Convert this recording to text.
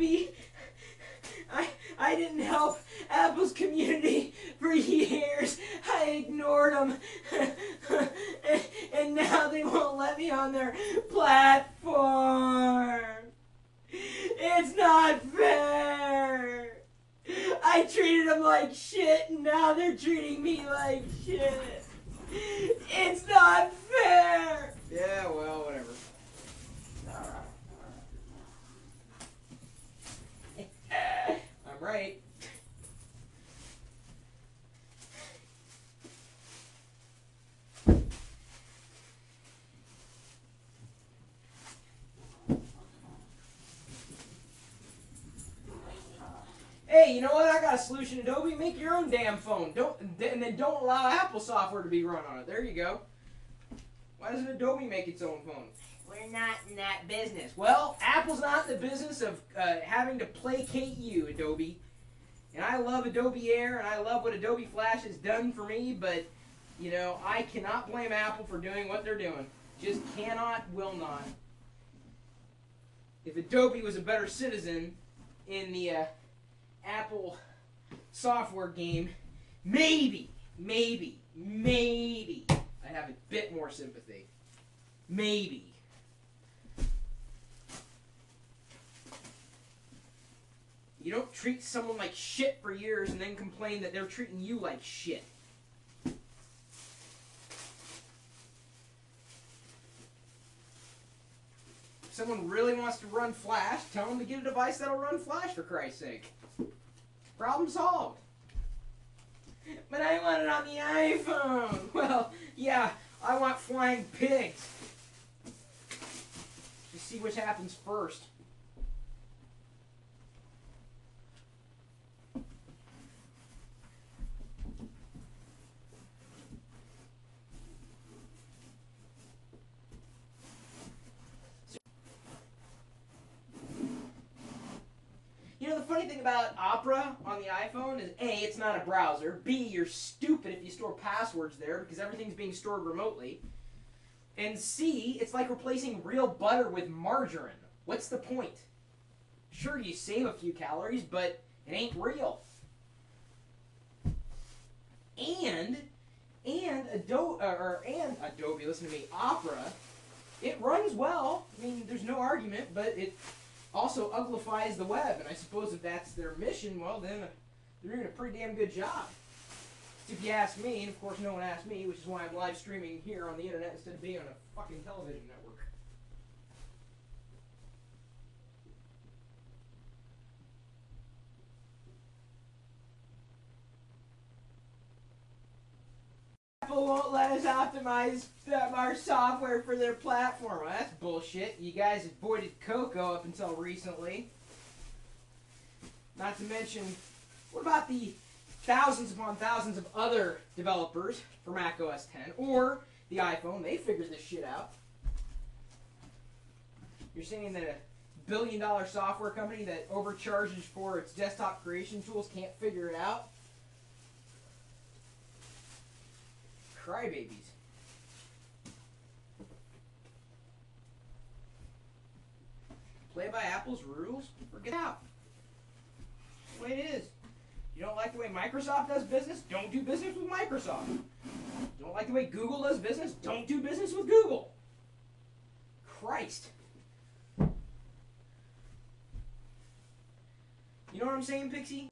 Adobe. I didn't help Apple's community for years. I ignored them. And now they won't let me on their platform. It's not fair. I treated them like shit, and now they're treating me like shit. It's not fair. Yeah, well, whatever. I'm right. Hey, you know what? I got a solution, Adobe. Make your own damn phone. And then don't allow Apple software to be run on it. There you go. Why doesn't Adobe make its own phone? We're not in that business. Well, Apple's not in the business of having to placate you, Adobe. And I love Adobe Air, and I love what Adobe Flash has done for me, but, you know, I cannot blame Apple for doing what they're doing. Just cannot, will not. If Adobe was a better citizen in the Apple software game, maybe I'd have a bit more sympathy. Maybe. You don't treat someone like shit for years and then complain that they're treating you like shit. If someone really wants to run Flash, tell them to get a device that'll run Flash, for Christ's sake. Problem solved. But I want it on the iPhone. Well, yeah, I want flying pigs. Just see which happens first. You know, the funny thing about Opera on the iPhone is A, it's not a browser. B, you're stupid if you store passwords there because everything's being stored remotely. And C, it's like replacing real butter with margarine. What's the point? Sure, you save a few calories, but it ain't real. And Adobe, listen to me, Opera, it runs well. I mean, there's no argument, but it also uglifies the web, and I suppose if that's their mission, well, then they're doing a pretty damn good job. If you ask me, and of course no one asked me, which is why I'm live streaming here on the internet instead of being on a fucking television network. Apple won't let us optimize our software for their platform. Well, that's bullshit. You guys avoided Cocoa up until recently. Not to mention, what about the thousands upon thousands of other developers for Mac OS X or the iPhone? They figured this shit out. You're saying that a billion-dollar software company that overcharges for its desktop creation tools can't figure it out? Crybabies. Play by Apple's rules? Forget out. That's the way it is. You don't like the way Microsoft does business? Don't do business with Microsoft. You don't like the way Google does business? Don't do business with Google. Christ. You know what I'm saying, Pixie?